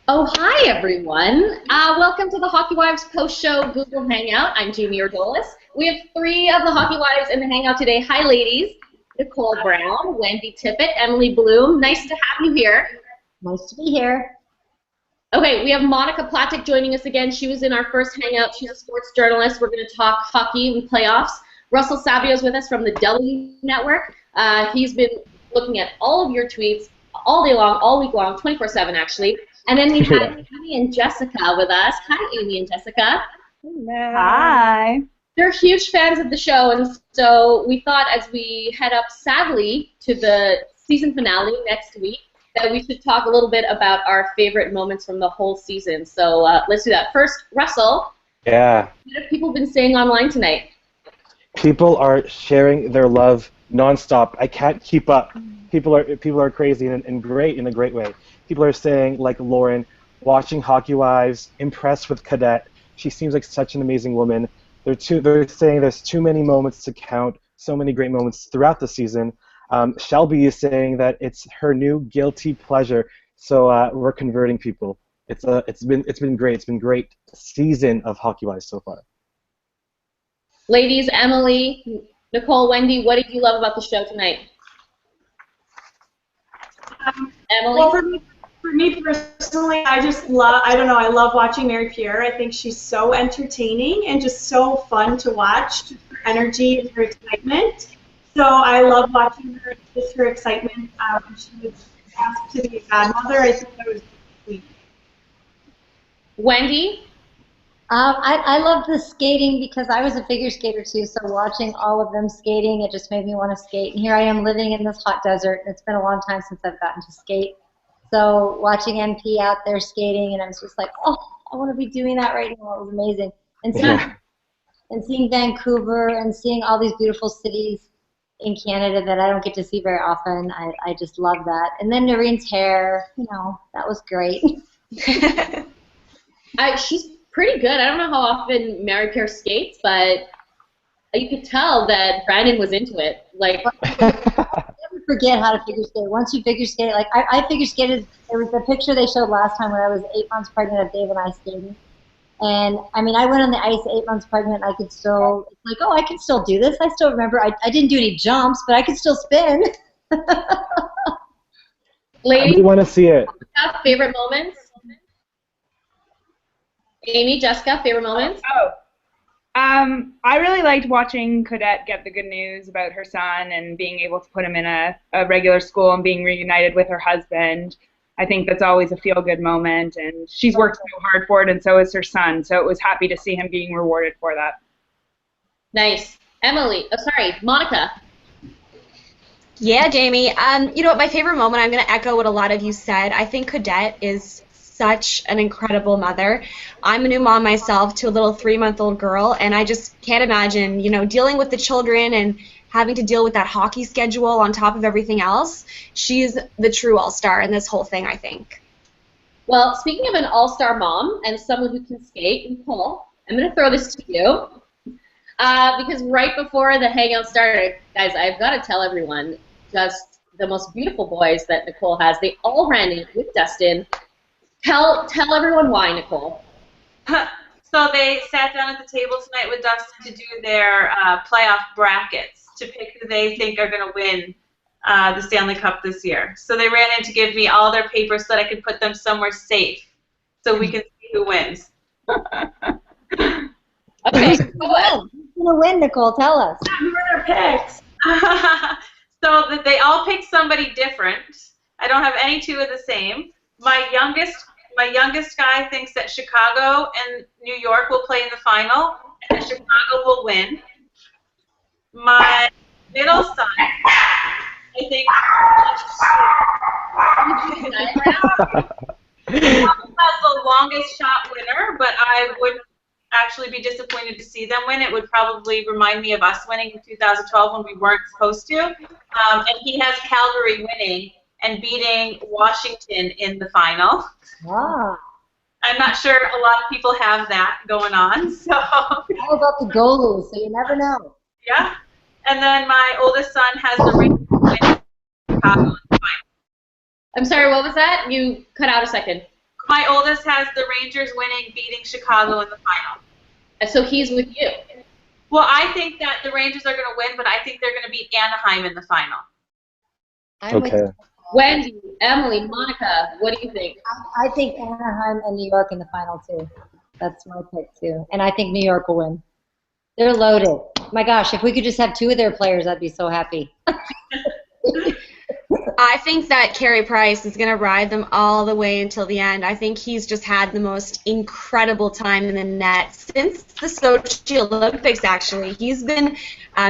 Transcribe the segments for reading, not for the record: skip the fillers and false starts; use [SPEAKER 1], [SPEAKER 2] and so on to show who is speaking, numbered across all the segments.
[SPEAKER 1] Oh, hi, everyone. Welcome to the Hockey Wives post-show Google Hangout. I'm Jamie Ordolis. We have three of the Hockey Wives in the Hangout today. Hi, ladies. Nicole Brown, Wendy Tippett, Emilie Blum. Nice to have you here.
[SPEAKER 2] Nice to be here.
[SPEAKER 1] Okay, we have Monika Platek joining us again. She was in our first Hangout. She's a sports journalist. We're going to talk hockey and playoffs. Russell Savio's with us from the W Network. He's been looking at all of your tweets all day long, all week long, 24/7 actually. And then we have Amy and Jessica with us. Hi, Amy and Jessica.
[SPEAKER 3] Hello.
[SPEAKER 4] Hi.
[SPEAKER 1] They're huge fans of the show, and so we thought as we head up, sadly, to the season finale next week, that we should talk a little bit about our favorite moments from the whole season. So let's do that. First, Russell.
[SPEAKER 3] Yeah.
[SPEAKER 1] What have people been saying online tonight?
[SPEAKER 3] People are sharing their love nonstop. I can't keep up. People are crazy and great in a great way. People are saying, like Lauren, watching Hockey Wives, impressed with Cadet. She seems like such an amazing woman. They're saying there's too many moments to count, so many great moments throughout the season. Shelby is saying that it's her new guilty pleasure. So we're converting people. It's been great. It's been a great season of Hockey Wives so far.
[SPEAKER 1] Ladies, Emily, Nicole, Wendy, what did you love about the show tonight? Emily?
[SPEAKER 4] Well, for me personally, I love watching Mary Pierre. I think she's so entertaining and just so fun to watch, just her energy and her excitement. So I love watching her, just her excitement when she was asked to be a godmother. I think that was sweet.
[SPEAKER 1] Wendy?
[SPEAKER 2] I love the skating because I was a figure skater too, so watching all of them skating, it just made me want to skate. And here I am living in this hot desert, and it's been a long time since I've gotten to skate. So watching MP out there skating, and I was just like, oh, I want to be doing that right now. It was amazing. And seeing Vancouver and seeing all these beautiful cities in Canada that I don't get to see very often, I just love that. And then Noreen's hair, that was great.
[SPEAKER 1] She's pretty good. I don't know how often Mary Pierre skates, but you could tell that Brandon was into it. Like,
[SPEAKER 2] never forget how to figure skate. Once you figure skate, like I figure skated. There was the picture they showed last time when I was 8 months pregnant of Dave and I skating. And I mean, I went on the ice 8 months pregnant. I could still, it's like, oh, I can still do this. I still remember. I didn't do any jumps, but I could still spin.
[SPEAKER 1] Ladies,
[SPEAKER 3] I want to see it.
[SPEAKER 1] Favorite moments? Amy, Jessica, favorite moments?
[SPEAKER 5] I really liked watching Cadet get the good news about her son and being able to put him in a regular school and being reunited with her husband. I think that's always a feel-good moment, and she's worked so hard for it, and so has her son. So it was happy to see him being rewarded for that.
[SPEAKER 1] Nice. Emily, Monika.
[SPEAKER 6] Yeah, Jamie. You know what, my favorite moment, I'm going to echo what a lot of you said. I think Cadet is such an incredible mother. I'm a new mom myself to a little 3-month-old girl, and I just can't imagine, dealing with the children and having to deal with that hockey schedule on top of everything else. She's the true all-star in this whole thing, I think.
[SPEAKER 1] Well, speaking of an all-star mom and someone who can skate, Nicole, I'm going to throw this to you. Because right before the Hangout started, guys, I've got to tell everyone, just the most beautiful boys that Nicole has, they all ran in with Dustin. Tell everyone why, Nicole.
[SPEAKER 7] So they sat down at the table tonight with Dustin to do their playoff brackets to pick who they think are going to win the Stanley Cup this year. So they ran in to give me all their papers so that I could put them somewhere safe so we can see who wins.
[SPEAKER 1] Okay.
[SPEAKER 2] Who's going to win, Nicole? Tell us.
[SPEAKER 4] Who are their picks?
[SPEAKER 7] So that they all picked somebody different. I don't have any two of the same. My youngest guy thinks that Chicago and New York will play in the final, and that Chicago will win. My middle son, I think, has the longest shot winner, but I would actually be disappointed to see them win. It would probably remind me of us winning in 2012 when we weren't supposed to. And he has Calgary winning and beating Washington in the final.
[SPEAKER 2] Wow.
[SPEAKER 7] I'm not sure a lot of people have that going on. So.
[SPEAKER 2] How about the goalies? So you never know.
[SPEAKER 7] Yeah. And then my oldest son has the Rangers winning Chicago in the final.
[SPEAKER 1] I'm sorry, what was that? You cut out a second.
[SPEAKER 7] My oldest has the Rangers beating Chicago in the final.
[SPEAKER 1] So he's with you.
[SPEAKER 7] Well, I think that the Rangers are going to win, but I think they're going to beat Anaheim in the final.
[SPEAKER 2] I'm
[SPEAKER 3] Okay.
[SPEAKER 2] with
[SPEAKER 1] Wendy, Emilie, Monika, what do you think?
[SPEAKER 2] I think Anaheim and New York in the final too. That's my pick too. And I think New York will win. They're loaded. My gosh, if we could just have two of their players, I'd be so happy.
[SPEAKER 6] I think that Carey Price is going to ride them all the way until the end. I think he's just had the most incredible time in the net since the Sochi Olympics, actually. He's been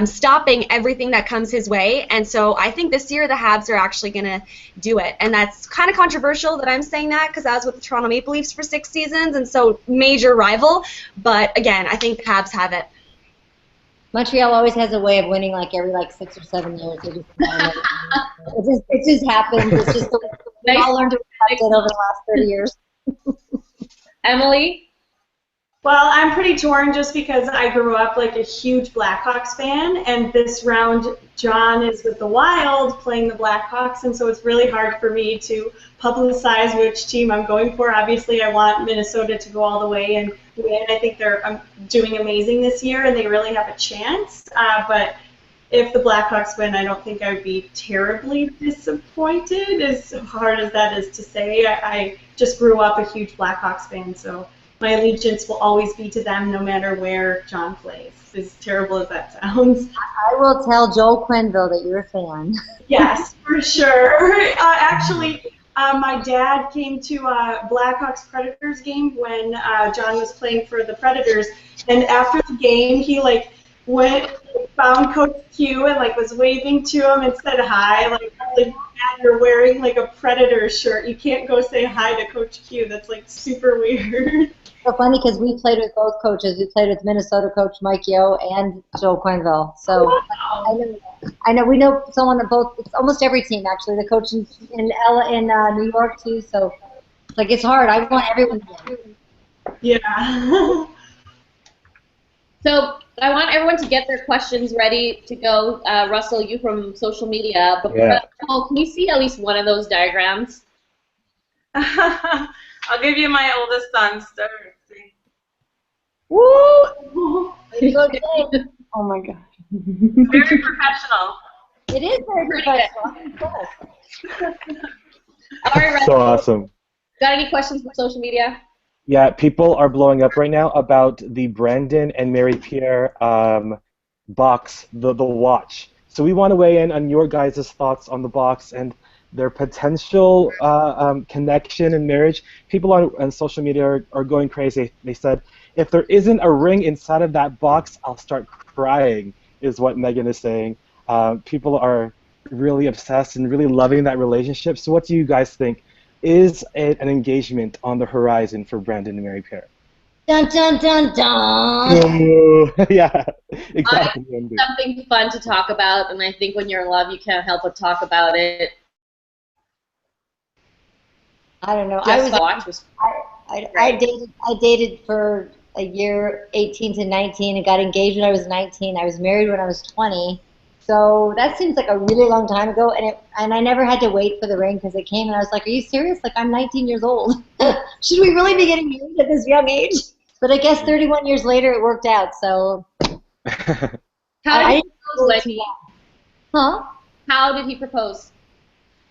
[SPEAKER 6] stopping everything that comes his way, and so I think this year the Habs are actually going to do it. And that's kind of controversial that I'm saying that because I was with the Toronto Maple Leafs for 6 seasons, and so major rival. But, again, I think the Habs have it.
[SPEAKER 2] Montreal always has a way of winning like every 6 or 7 years. It just happens. It's just the way we all learned to respect it over the last 30 years.
[SPEAKER 1] Emilie?
[SPEAKER 4] Well, I'm pretty torn just because I grew up like a huge Blackhawks fan, and this round John is with the Wild playing the Blackhawks, and so it's really hard for me to publicize which team I'm going for. Obviously, I want Minnesota to go all the way and win. I think they're doing amazing this year, and they really have a chance. But if the Blackhawks win, I don't think I would be terribly disappointed, as hard as that is to say. I just grew up a huge Blackhawks fan, so my allegiance will always be to them no matter where John plays, as terrible as that sounds.
[SPEAKER 2] I will tell Joel Quenneville that you're a fan.
[SPEAKER 4] Yes, for sure. Actually, my dad came to a Blackhawks Predators game when John was playing for the Predators, and after the game, he found Coach Q and was waving to him and said hi. Dad, you're wearing a Predator shirt. You can't go say hi to Coach Q. That's super weird.
[SPEAKER 2] So funny because we played with both coaches. We played with Minnesota coach Mike Yeo and Joel Quenneville. So I know we know someone at both. It's almost every team actually. The coach in New York too. So it's hard. I want everyone to win.
[SPEAKER 4] Yeah.
[SPEAKER 1] So I want everyone to get their questions ready to go. Russell, you from social media. But Nicole, can you see at least one of those diagrams?
[SPEAKER 7] I'll give you my oldest son's.
[SPEAKER 2] Woo! Oh my God.
[SPEAKER 7] Very professional.
[SPEAKER 2] It is very professional.
[SPEAKER 1] All right, Russell.
[SPEAKER 3] So awesome.
[SPEAKER 1] Got any questions for social media?
[SPEAKER 3] Yeah, people are blowing up right now about the Brandon and Mary Pierre box, the watch. So we want to weigh in on your guys' thoughts on the box and their potential connection and marriage. People on social media are going crazy. They said, if there isn't a ring inside of that box, I'll start crying, is what Megan is saying. People are really obsessed and really loving that relationship. So what do you guys think? Is an engagement on the horizon for Brandon and Mary Pierre?
[SPEAKER 2] Dun dun dun dun.
[SPEAKER 3] Yeah, exactly.
[SPEAKER 1] Something fun to talk about, and I think when you're in love, you can't help but talk about it.
[SPEAKER 2] I don't know. I dated for a year, 18 to 19, and got engaged when I was 19. I was married when I was 20. So that seems like a really long time ago, and I never had to wait for the ring because it came, and I was like, are you serious? I'm 19 years old. Should we really be getting married at this young age? But I guess 31 years later it worked out, so.
[SPEAKER 1] How did he propose, Wendy?
[SPEAKER 2] Huh?
[SPEAKER 1] How did he propose?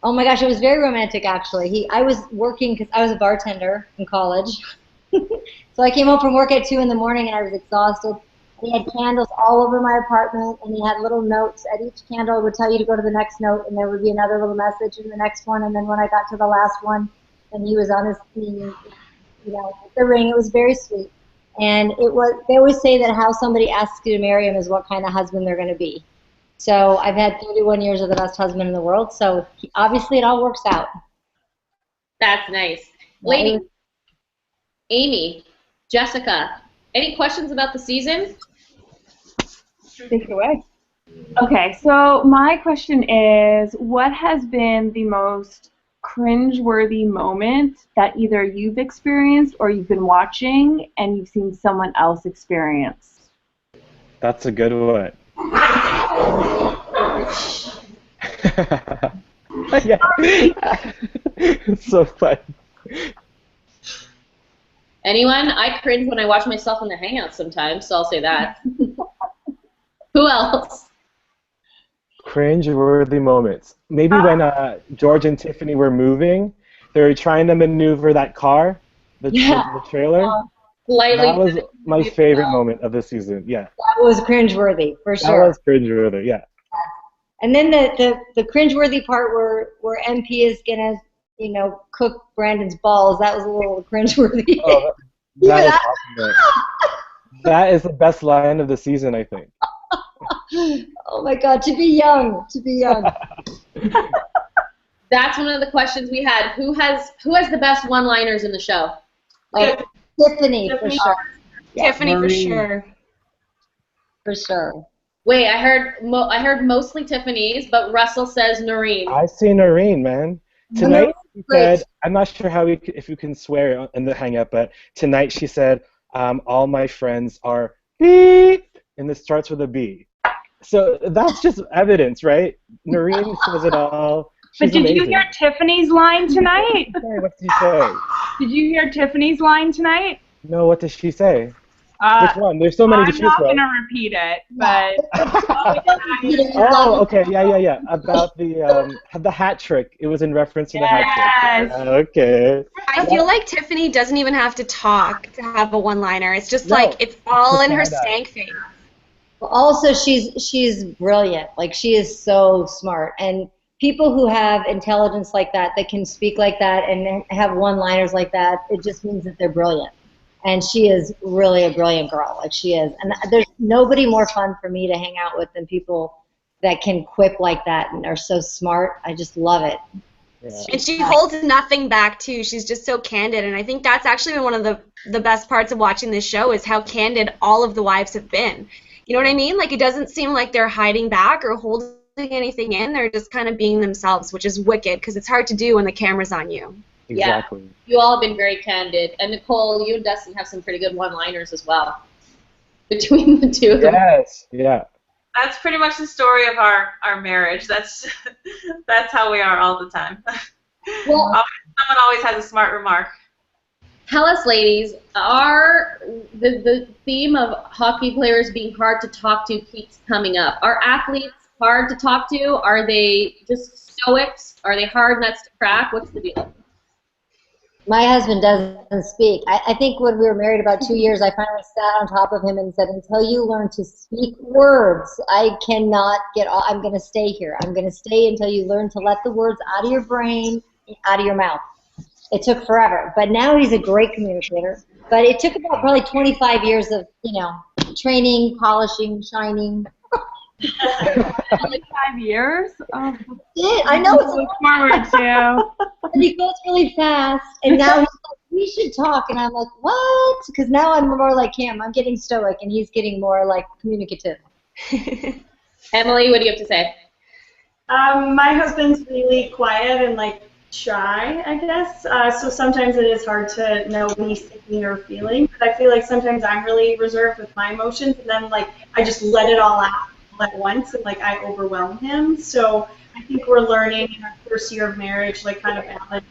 [SPEAKER 2] Oh my gosh, it was very romantic actually. I was working because I was a bartender in college. So I came home from work at 2 in the morning and I was exhausted. He had candles all over my apartment, and he had little notes. At each candle would tell you to go to the next note, and there would be another little message in the next one. And then when I got to the last one, and he was on his knee, the ring. It was very sweet. And they always say that how somebody asks you to marry him is what kind of husband they're going to be. So I've had 31 years of the best husband in the world. So obviously it all works out.
[SPEAKER 1] That's nice. Lady, Amy, Jessica, any questions about the season?
[SPEAKER 5] Take it away. Okay, so my question is, what has been the most cringe-worthy moment that either you've experienced or you've been watching and you've seen someone else experience?
[SPEAKER 3] That's a good one. Yeah. It's so fun.
[SPEAKER 1] Anyone? I cringe when I watch myself in the Hangout sometimes, so I'll say that. Who else?
[SPEAKER 3] Cringe-worthy moments. Maybe when George and Tiffany were moving, they were trying to maneuver that car, the trailer.
[SPEAKER 1] Slightly.
[SPEAKER 3] That was my favorite moment of the season. Yeah.
[SPEAKER 2] That was cringeworthy, for sure.
[SPEAKER 3] That was cringeworthy. Yeah.
[SPEAKER 2] And then the cringeworthy part where MP is gonna, cook Brandon's balls. That was a little cringeworthy.
[SPEAKER 3] Oh, that was awesome. That is the best line of the season, I think.
[SPEAKER 2] Oh my God, to be young.
[SPEAKER 1] That's one of the questions we had. Who has the best one-liners in the show?
[SPEAKER 2] Tiffany, for sure.
[SPEAKER 6] Yeah, Tiffany, for sure.
[SPEAKER 2] For sure.
[SPEAKER 1] Wait, I heard mostly Tiffany's, but Russell says Noreen.
[SPEAKER 3] I see Noreen, man. Tonight she said, I'm not sure if you can swear in the Hangout, but tonight she said, all my friends are beep, and this starts with a B. So that's just evidence, right? Noreen says it all. She's
[SPEAKER 5] but did
[SPEAKER 3] amazing.
[SPEAKER 5] you hear Tiffany's line tonight?
[SPEAKER 3] What did she say?
[SPEAKER 5] Did you hear Tiffany's line tonight?
[SPEAKER 3] No, what did she say? Which one? There's so many to choose from.
[SPEAKER 5] I'm not going to repeat it, but...
[SPEAKER 3] Oh, okay, yeah. About the hat trick. It was in reference to the hat trick. Okay.
[SPEAKER 6] I feel like Tiffany doesn't even have to talk to have a one-liner. It's just like, it's all in her stank face.
[SPEAKER 2] Also, she's brilliant. Like, she is so smart. And people who have intelligence like that can speak like that and have one-liners like that, it just means that they're brilliant. And she is really a brilliant girl, like she is. And there's nobody more fun for me to hang out with than people that can quip like that and are so smart. I just love it.
[SPEAKER 3] Yeah.
[SPEAKER 6] And she holds nothing back, too. She's just so candid. And I think that's actually been one of the best parts of watching this show is how candid all of the wives have been. You know what I mean? Like, it doesn't seem like they're hiding back or holding anything in. They're just kind of being themselves, which is wicked because it's hard to do when the camera's on you.
[SPEAKER 3] Exactly.
[SPEAKER 1] Yeah, you all have been very candid. And Nicole, you and Dustin have some pretty good one-liners as well between the two of them.
[SPEAKER 3] Yes, yeah.
[SPEAKER 7] That's pretty much the story of our marriage. That's how we are all the time.
[SPEAKER 1] Well,
[SPEAKER 7] someone always has a smart remark.
[SPEAKER 1] Tell us, ladies, are the theme of hockey players being hard to talk to keeps coming up. Are athletes hard to talk to? Are they just stoics? Are they hard nuts to crack? What's the deal?
[SPEAKER 2] My husband doesn't speak. I think when we were married about 2 years, I finally sat on top of him and said, until you learn to speak words, I cannot get off. I'm going to stay here. I'm going to stay until you learn to let the words out of your brain, out of your mouth. It took forever. But now he's a great communicator. But it took about probably 25 years of, training, polishing, shining.
[SPEAKER 5] 25 years? Oh.
[SPEAKER 2] Yeah, I know. It's
[SPEAKER 5] look forward to.
[SPEAKER 2] And he goes really fast, and now he's like, we should talk, and I'm like, what? Because now I'm more like him. I'm getting stoic, and he's getting more like communicative.
[SPEAKER 1] Emilie, what do you have to say?
[SPEAKER 4] My husband's really quiet and like shy, I guess. So sometimes it is hard to know when he's thinking or feeling. But I feel like sometimes I'm really reserved with my emotions, and then like I just let it all out at once, and like I overwhelm him. So I think we're learning in our first year of marriage, like kind of balance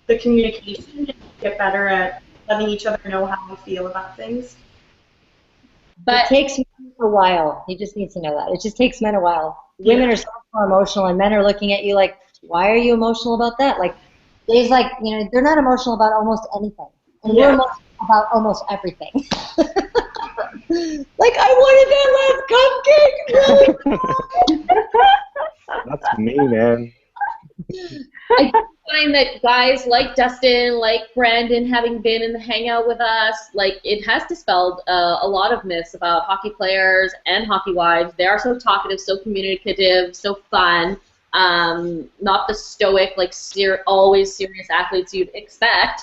[SPEAKER 4] the communication and get better at letting each other know how we feel about things.
[SPEAKER 2] But it takes men a while. He just needs to know that. It just takes men a while. Women are so more emotional, and men are looking at you like, why are you emotional about that? Like, Dave's like, they're not emotional about almost anything. And we're emotional about almost everything. Like, I wanted that last cupcake.
[SPEAKER 3] That's me, man.
[SPEAKER 1] I find that guys like Dustin, like Brandon, having been in the Hangout with us, like it has dispelled a lot of myths about hockey players and hockey wives. They are so talkative, so communicative, so fun. Not the stoic, like always serious athletes you'd expect,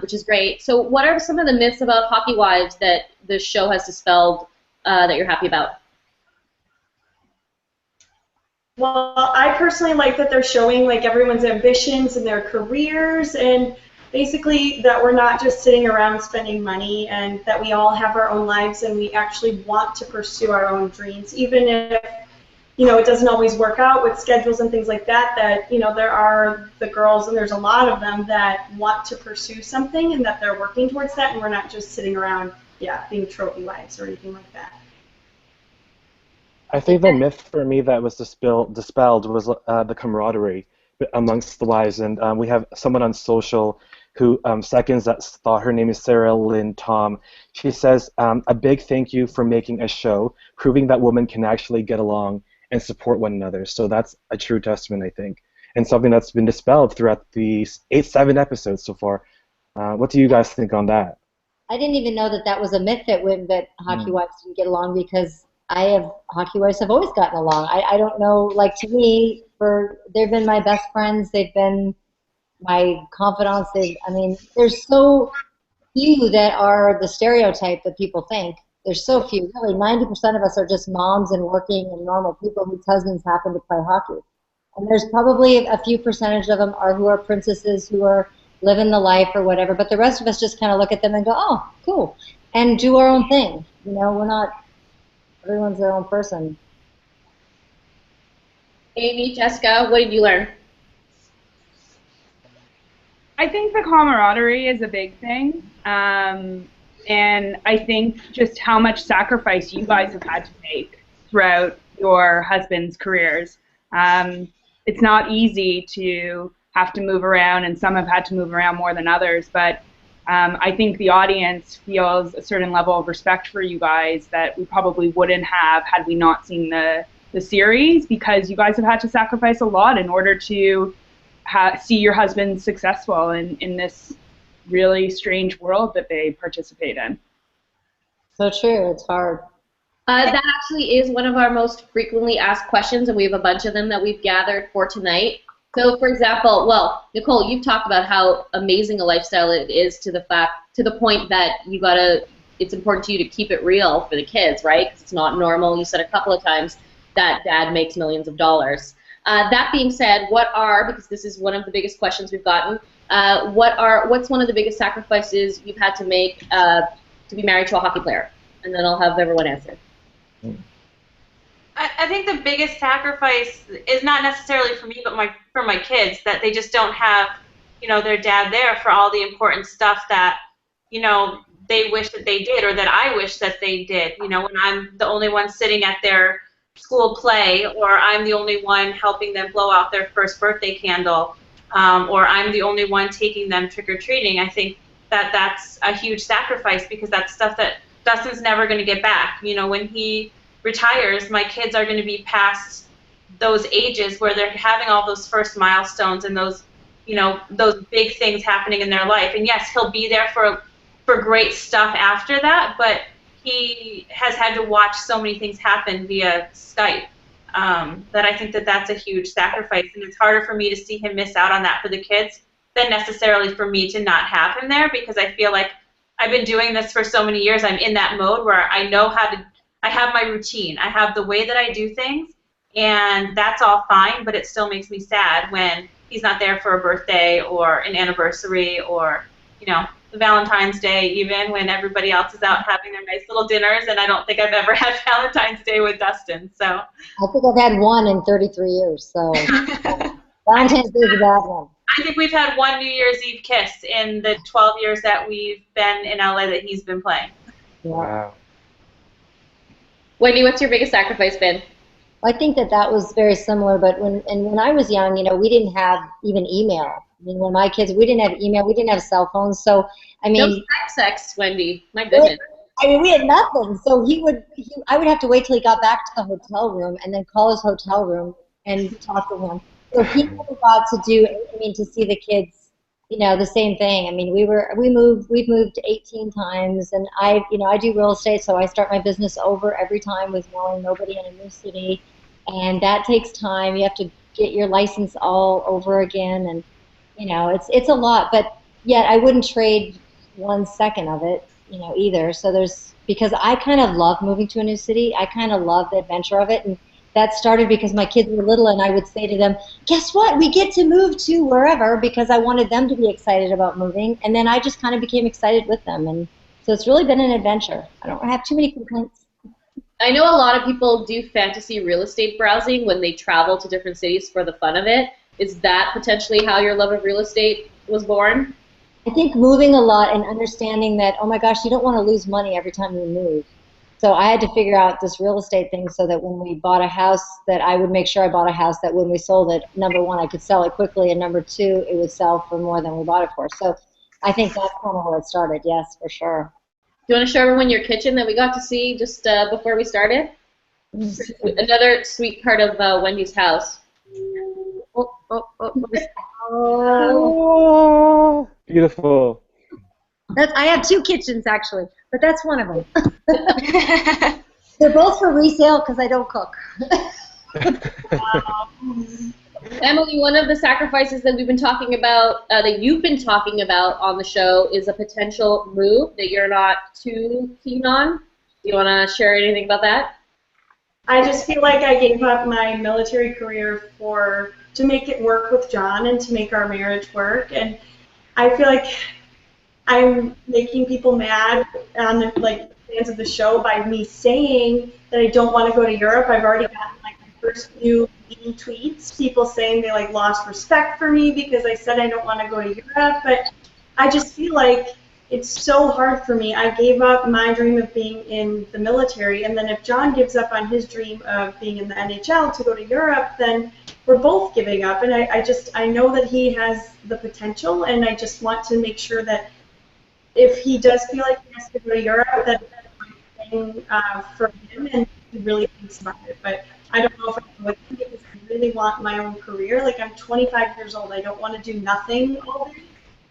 [SPEAKER 1] which is great. So what are some of the myths about hockey wives that the show has dispelled that you're happy about?
[SPEAKER 4] Well, I personally like that they're showing like everyone's ambitions and their careers, and basically that we're not just sitting around spending money, and that we all have our own lives and we actually want to pursue our own dreams, even if it doesn't always work out with schedules and things like that, there are the girls, and there's a lot of them that want to pursue something and that they're working towards that, and we're not just sitting around, being trophy wives or anything like that.
[SPEAKER 3] I think the myth for me that was dispelled was the camaraderie amongst the wives, and we have someone on social who seconds that thought. Her name is Sarah Lynn Tom. She says, a big thank you for making a show, proving that women can actually get along and support one another. So that's a true testament, I think, and something that's been dispelled throughout these 7 episodes so far. What do you guys think on that?
[SPEAKER 2] I didn't even know that was a myth that hockey wives didn't get along, because hockey wives have always gotten along. I don't know, like, to me, they've been my best friends. They've been my confidants. There's so few that are the stereotype that people think. There's so few. Really, 90% of us are just moms and working and normal people whose husbands happen to play hockey. And there's probably a few percentage of them who are princesses, who are living the life or whatever. But the rest of us just kind of look at them and go, oh, cool, and do our own thing. We're not. Everyone's their own person.
[SPEAKER 1] Amy, Jessica, what did you learn?
[SPEAKER 5] I think the camaraderie is a big thing. And I think just how much sacrifice you guys have had to make throughout your husbands' careers. It's not easy to have to move around, and some have had to move around more than others, but I think the audience feels a certain level of respect for you guys that we probably wouldn't have had we not seen the series, because you guys have had to sacrifice a lot in order to see your husbands successful in this really strange world that they participate in.
[SPEAKER 2] So true. It's hard.
[SPEAKER 1] That actually is one of our most frequently asked questions, and we have a bunch of them that we've gathered for tonight. So, for example, Nicole, you've talked about how amazing a lifestyle it is to the point that it's important to you to keep it real for the kids, right? Because it's not normal. You said a couple of times that dad makes millions of dollars. That being said, because this is one of the biggest questions we've gotten, what's one of the biggest sacrifices you've had to make to be married to a hockey player? And then I'll have everyone answer.
[SPEAKER 7] I think the biggest sacrifice is not necessarily for me, but for my kids, that they just don't have, their dad there for all the important stuff that, they wish that they did, or that I wish that they did. When I'm the only one sitting at their school play, or I'm the only one helping them blow out their first birthday candle, or I'm the only one taking them trick-or-treating, I think that's a huge sacrifice, because that's stuff that Dustin's never going to get back. When he retires, my kids are going to be past those ages where they're having all those first milestones and those big things happening in their life. And yes, he'll be there for great stuff after that, but he has had to watch so many things happen via Skype that I think that's a huge sacrifice, and it's harder for me to see him miss out on that for the kids than necessarily for me to not have him there, because I feel like I've been doing this for so many years. I'm in that mode where I know I have my routine. I have the way that I do things, and that's all fine, but it still makes me sad when he's not there for a birthday or an anniversary, or, the Valentine's Day, even when everybody else is out having their nice little dinners, and I don't think I've ever had Valentine's Day with Dustin. So
[SPEAKER 2] I think I've had one in 33 years, so Valentine's Day is a bad one.
[SPEAKER 7] I think we've had one New Year's Eve kiss in the 12 years that we've been in LA that he's been playing.
[SPEAKER 2] Yeah.
[SPEAKER 3] Wow.
[SPEAKER 1] Wendy, what's your biggest sacrifice been?
[SPEAKER 2] I think that was very similar, but when I was young, we didn't have even email. When my kids, we didn't have email, we didn't have cell phones, so
[SPEAKER 1] no sex, Wendy. My goodness.
[SPEAKER 2] We had nothing. So I would have to wait till he got back to the hotel room and then call his hotel room and talk to him. So he never got to to see the kids, the same thing. We've moved 18 times, and I do real estate, so I start my business over every time with knowing nobody in a new city, and that takes time. You have to get your license all over again, and it's a lot, but yet I wouldn't trade 1 second of it, either. So because I kind of love moving to a new city. I kind of love the adventure of it, and that started because my kids were little, and I would say to them, guess what, we get to move to wherever, because I wanted them to be excited about moving, and then I just kind of became excited with them, and so it's really been an adventure. I don't have too many complaints.
[SPEAKER 1] I know a lot of people do fantasy real estate browsing when they travel to different cities for the fun of it. Is that potentially how your love of real estate was born?
[SPEAKER 2] I think moving a lot and understanding that, oh my gosh, you don't want to lose money every time you move. So I had to figure out this real estate thing so that when we bought a house, that I would make sure I bought a house that when we sold it, number one, I could sell it quickly, and number two, it would sell for more than we bought it for. So I think that's kind of where it started, yes, for sure.
[SPEAKER 1] Do you want to show everyone your kitchen that we got to see just before we started? Another sweet part of Wendy's house.
[SPEAKER 3] Oh, beautiful.
[SPEAKER 2] I have two kitchens, actually, but that's one of them. They're both for resale because I don't cook.
[SPEAKER 1] Emilie, one of the sacrifices that we've been talking about, that you've been talking about on the show, is a potential move that you're not too keen on. Do you want to share anything about that?
[SPEAKER 4] I just feel like I gave up my military career to make it work with John and to make our marriage work, and I feel like I'm making people mad on the fans of the show by me saying that I don't want to go to Europe. I've already gotten my first few mean tweets, people saying they lost respect for me because I said I don't want to go to Europe, but I just feel like it's so hard for me. I gave up my dream of being in the military, and then if John gives up on his dream of being in the NHL to go to Europe, then we're both giving up, and I know that he has the potential, and I just want to make sure that if he does feel like he has to go to Europe, that that's the right thing for him, and he really thinks about it. But I don't know if I can with him because I really want my own career. I'm 25 years old. I don't want to do nothing all day,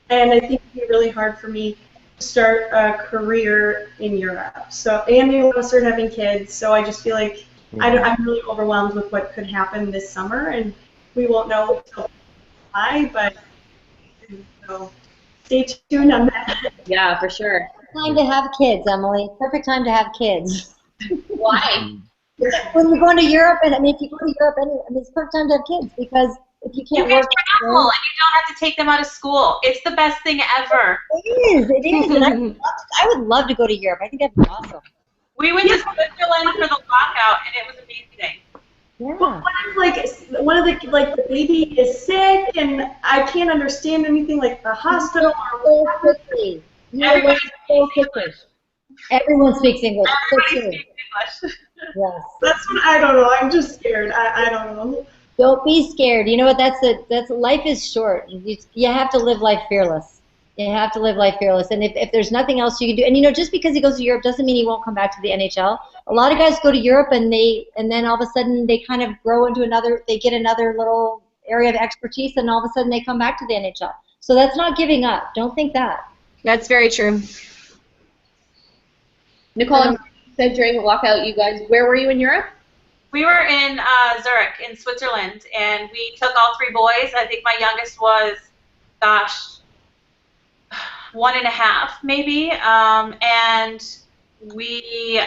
[SPEAKER 4] and I think it'd be really hard for me to start a career in Europe. So, and we want to start having kids, so I just feel like I'm really overwhelmed with what could happen this summer, and we won't know until July, but so stay tuned on that.
[SPEAKER 1] Yeah, for sure.
[SPEAKER 2] Time to have kids, Emilie. Perfect time to have kids.
[SPEAKER 1] Why?
[SPEAKER 2] When you're going to Europe, and if you go to Europe, it's perfect time to have kids because if you can't work,
[SPEAKER 7] travel and you don't have to take them out of school. It's the best thing ever.
[SPEAKER 2] It is, and I would love to go to Europe. I think that'd be awesome.
[SPEAKER 7] We went to Switzerland for the lockout, and it was amazing.
[SPEAKER 2] Yeah.
[SPEAKER 4] But what if the baby is sick and I can't understand anything, the hospital
[SPEAKER 2] So quickly. Everyone speaks English. So true. Yes.
[SPEAKER 4] That's what I don't know. I'm just scared. I don't know.
[SPEAKER 2] Don't be scared. You know what? That's life is short. You have to live life fearless. You have to live life fearless. And if there's nothing else you can do, and just because he goes to Europe doesn't mean he won't come back to the NHL. A lot of guys go to Europe and then all of a sudden they kind of grow into they get another little area of expertise, and all of a sudden they come back to the NHL. So that's not giving up. Don't think that.
[SPEAKER 6] That's very true.
[SPEAKER 1] Nicole, you said during the walkout, you guys, where were you in Europe?
[SPEAKER 7] We were in Zurich, in Switzerland, and we took all three boys. I think my youngest was, 1.5 maybe, and we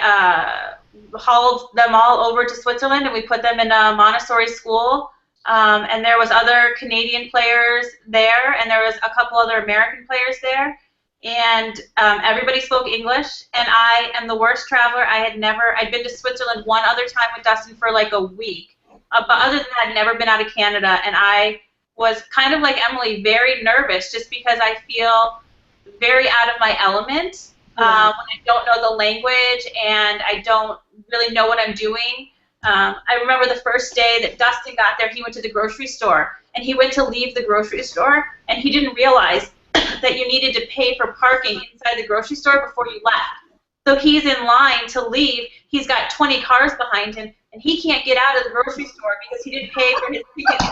[SPEAKER 7] hauled them all over to Switzerland, and we put them in a Montessori school, and there was other Canadian players there, and there was a couple other American players there, and everybody spoke English, and I am the worst traveler. I'd been to Switzerland one other time with Dustin for a week, but other than that, I'd never been out of Canada, and I was kind of like Emilie, very nervous just because I feel very out of my element when I don't know the language and I don't really know what I'm doing. I remember the first day that Dustin got there, he went to the grocery store, and he went to leave the grocery store, and he didn't realize that you needed to pay for parking inside the grocery store before you left. So he's in line to leave. He's got 20 cars behind him, and he can't get out of the grocery store because he didn't pay for his ticket.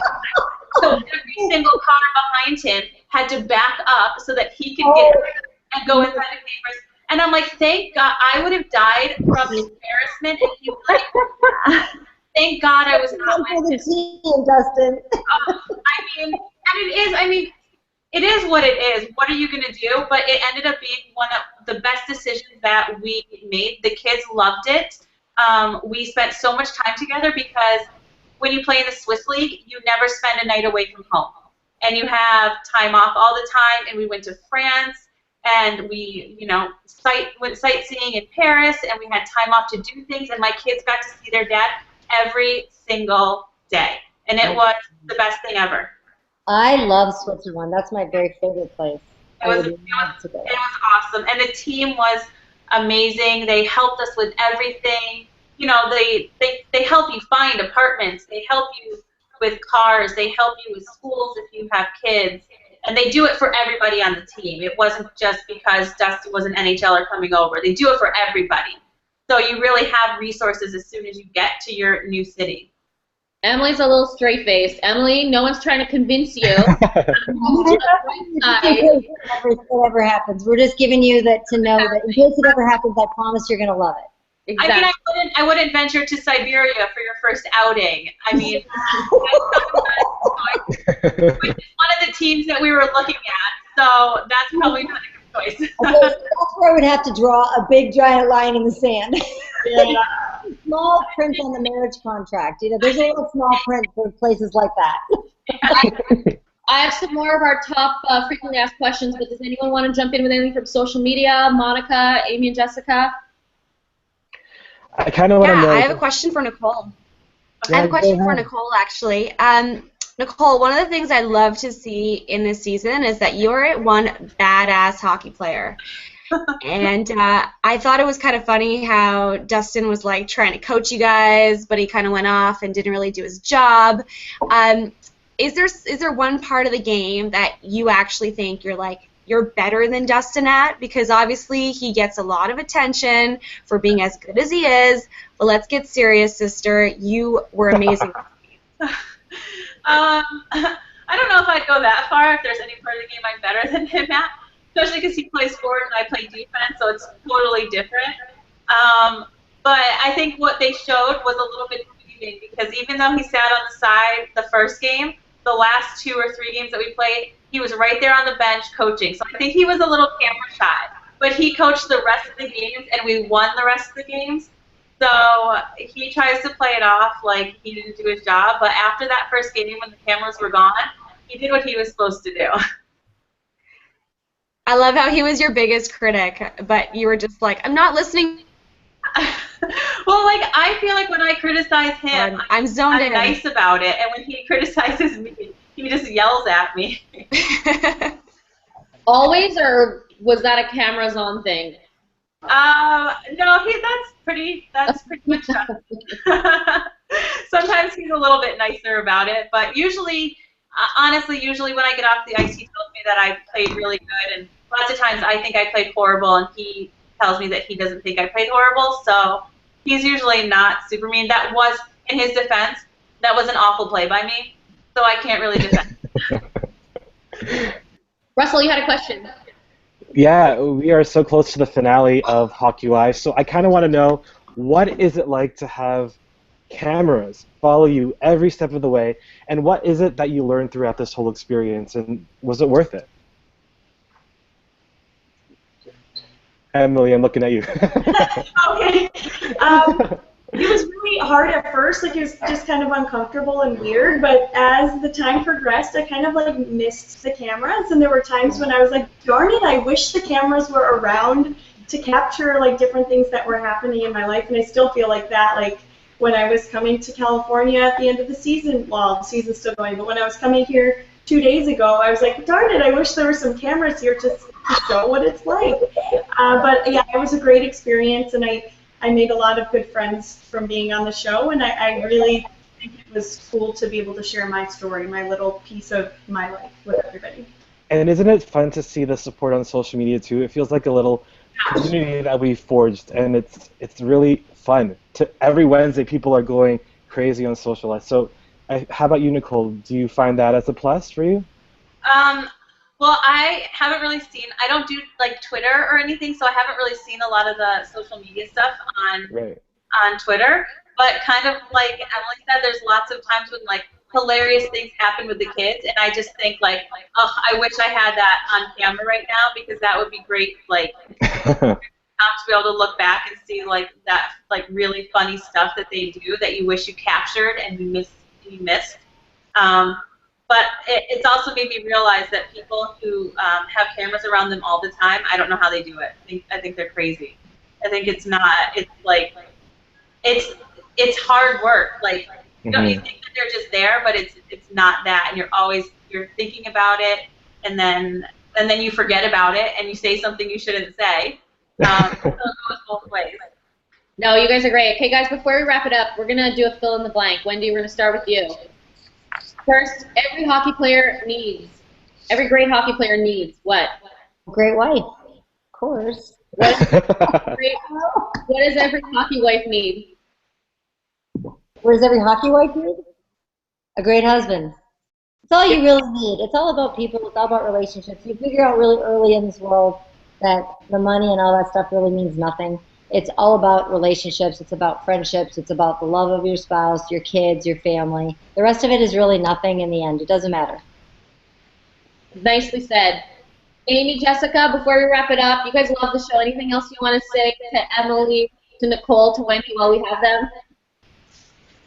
[SPEAKER 7] So every single car behind him had to back up so that he could get out and go inside the papers. And I'm like, thank God, I would have died from embarrassment. And he was like, thank God I was not with him.
[SPEAKER 2] Dustin.
[SPEAKER 7] It is what it is. What are you going to do? But it ended up being one of the best decisions that we made. The kids loved it. We spent so much time together because when you play in the Swiss League, you never spend a night away from home. And you have time off all the time. And we went to France, and we, went sightseeing in Paris, and we had time off to do things, and my kids got to see their dad every single day, and it was the best thing ever.
[SPEAKER 2] I love Switzerland. That's my very favorite place.
[SPEAKER 7] It was awesome, and the team was amazing. They helped us with everything. They help you find apartments. They help you with cars. They help you with schools if you have kids. And they do it for everybody on the team. It wasn't just because Dustin was an NHLer coming over. They do it for everybody. So you really have resources as soon as you get to your new city.
[SPEAKER 1] Emilie's a little straight-faced. Emilie, no one's trying to convince you.
[SPEAKER 2] Whatever happens, we're just giving you that to know that in case it ever happens, I promise you're going to love it.
[SPEAKER 1] Exactly.
[SPEAKER 7] I mean, I wouldn't venture to Siberia for your first outing. I mean, one of the teams that we were looking at, so that's probably not a good choice.
[SPEAKER 2] Okay, that's where I would have to draw a big giant line in the sand.
[SPEAKER 4] Yeah.
[SPEAKER 2] Small print on the marriage contract. There's a little small print for places like that.
[SPEAKER 1] I have some more of our top frequently asked questions, but does anyone want to jump in with anything from social media? Monika, Amy, and Jessica?
[SPEAKER 3] I kind of want to know.
[SPEAKER 6] I have a question for Nicole. I have a question for Nicole, actually. Nicole, one of the things I love to see in this season is that you're one badass hockey player. And I thought it was kind of funny how Dustin was like trying to coach you guys, but he kind of went off and didn't really do his job. Is there one part of the game that you actually think you're better than Dustin at? Because obviously he gets a lot of attention for being as good as he is. But let's get serious, sister. You were amazing.
[SPEAKER 7] I don't know if I'd go that far. If there's any part of the game I'm better than him at, especially because he plays forward and I play defense, so it's totally different. But I think what they showed was a little bit deceiving because even though he sat on the side the first game, the last 2 or 3 games that we played, he was right there on the bench coaching. So I think he was a little camera shy. But he coached the rest of the games, and we won the rest of the games. So he tries to play it off like he didn't do his job. But after that first game when the cameras were gone, he did what he was supposed to do.
[SPEAKER 6] I love how he was your biggest critic, but you were just like, I'm not listening.
[SPEAKER 7] Well, I feel like when I criticize him,
[SPEAKER 6] I'm zoned in.
[SPEAKER 7] Nice about it, and when he criticizes me, he just yells at me.
[SPEAKER 1] Always, or was that a cameras on thing?
[SPEAKER 7] No, that's pretty much done. Sometimes he's a little bit nicer about it, but usually, honestly, when I get off the ice, he tells me that I played really good, and lots of times I think I played horrible, and he tells me that he doesn't think I played horrible, so he's usually not super mean. That was, in his defense, that was an awful play by me, so I can't really defend.
[SPEAKER 1] Russell, you had a question.
[SPEAKER 3] Yeah, we are so close to the finale of Hockey Live, so I kind of want to know, what is it like to have cameras follow you every step of the way, and what is it that you learned throughout this whole experience, and was it worth it? Emilie, I'm looking at you.
[SPEAKER 4] Okay. It was really hard at first, it was just kind of uncomfortable and weird, but as the time progressed, I kind of missed the cameras, and there were times when I was like, darn it, I wish the cameras were around to capture different things that were happening in my life, and I still feel like that, when I was coming to California at the end of the season, well, the season's still going, but when I was coming here 2 days ago, I was like, darn it, I wish there were some cameras here to show what it's like. But yeah, it was a great experience, and I made a lot of good friends from being on the show, and I really think it was cool to be able to share my story, my little piece of my life with everybody.
[SPEAKER 3] And isn't it fun to see the support on social media too? It feels like a little community that we forged, and it's really fun. Every Wednesday, people are going crazy on social life. So, how about you, Nicole? Do you find that as a plus for you?
[SPEAKER 7] Well, I haven't really seen. I don't do Twitter or anything, so I haven't really seen a lot of the social media stuff on Twitter. But kind of like Emilie said, there's lots of times when hilarious things happen with the kids, and I just think oh, I wish I had that on camera right now because that would be great. To be able to look back and see that really funny stuff that they do that you wish you captured and you missed. But it's also made me realize that people who have cameras around them all the time, I don't know how they do it. I think they're crazy. I think it's not. It's like it's hard work. Like you know, you think that they're just there, but it's not that, and you're thinking about it, and then you forget about it, and you say something you shouldn't say. So it goes both ways.
[SPEAKER 1] No, you guys are great. Okay, guys, before we wrap it up, we're gonna do a fill in the blank. Wendy, we're gonna start with you. First, every great hockey player needs what?
[SPEAKER 2] A great wife, of course.
[SPEAKER 1] What does every hockey wife need?
[SPEAKER 2] What does every hockey wife need? A great husband. It's all you really need. It's all about people. It's all about relationships. You figure out really early in this world that the money and all that stuff really means nothing. It's all about relationships. It's about friendships. It's about the love of your spouse, your kids, your family. The rest of it is really nothing in the end. It doesn't matter.
[SPEAKER 1] Nicely said. Amy, Jessica, before we wrap it up, you guys love the show. Anything else you want to say to Emilie, to Nicole, to Wendy while we have them?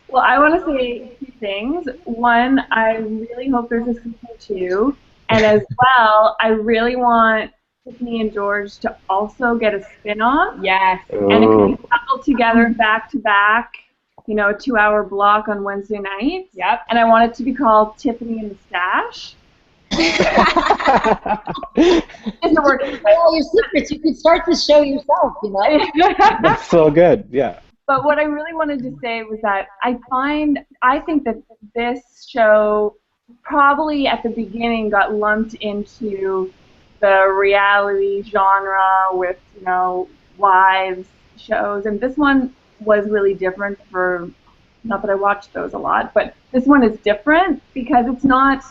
[SPEAKER 5] Well, I want to say two things. One, I really hope there's a season 2. And as well, I really want Tiffany and George to also get a spin-off.
[SPEAKER 6] Yes.
[SPEAKER 5] And it can be coupled together back to back, you know, a 2-hour block on Wednesday nights.
[SPEAKER 6] Yep.
[SPEAKER 5] And I want it to be called Tiffany and the Stash. Doesn't work.
[SPEAKER 2] All your secrets. You could start the show yourself, you know?
[SPEAKER 3] That's so good, yeah.
[SPEAKER 5] But what I really wanted to say was that I think that this show probably at the beginning got lumped into the reality genre with, you know, wives shows, and this one was really different for, not that I watched those a lot, but this one is different because it's not,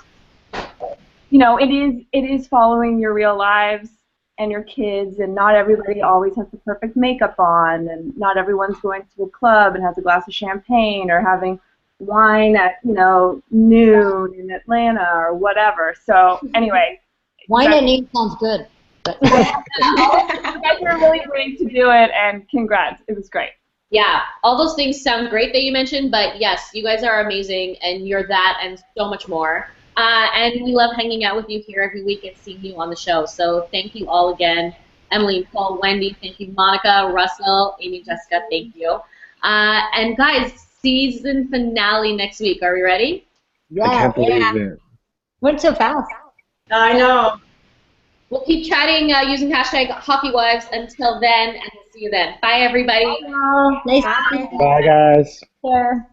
[SPEAKER 5] you know, it is following your real lives and your kids, and not everybody always has the perfect makeup on, and not everyone's going to a club and has a glass of champagne or having wine at, you know, noon in Atlanta or whatever. So anyway.
[SPEAKER 2] Wine at noon sounds good.
[SPEAKER 5] You guys were really brave to do it, and congrats. It was great.
[SPEAKER 1] Yeah, all those things sound great that you mentioned, but yes, you guys are amazing, and you're that and so much more. And we love hanging out with you here every week and seeing you on the show. So thank you all again. Emilie, Nicole, Wendy, thank you. Monika, Russell, Amy, Jessica, thank you. And guys, season finale next week. Are we ready?
[SPEAKER 2] Yeah.
[SPEAKER 3] I can't believe it.
[SPEAKER 2] Went so fast.
[SPEAKER 4] I know.
[SPEAKER 1] We'll keep chatting using hashtag HockeyWives. Until then, and we'll see you then. Bye, everybody.
[SPEAKER 2] Nice to see you.
[SPEAKER 3] Bye, guys.
[SPEAKER 2] There.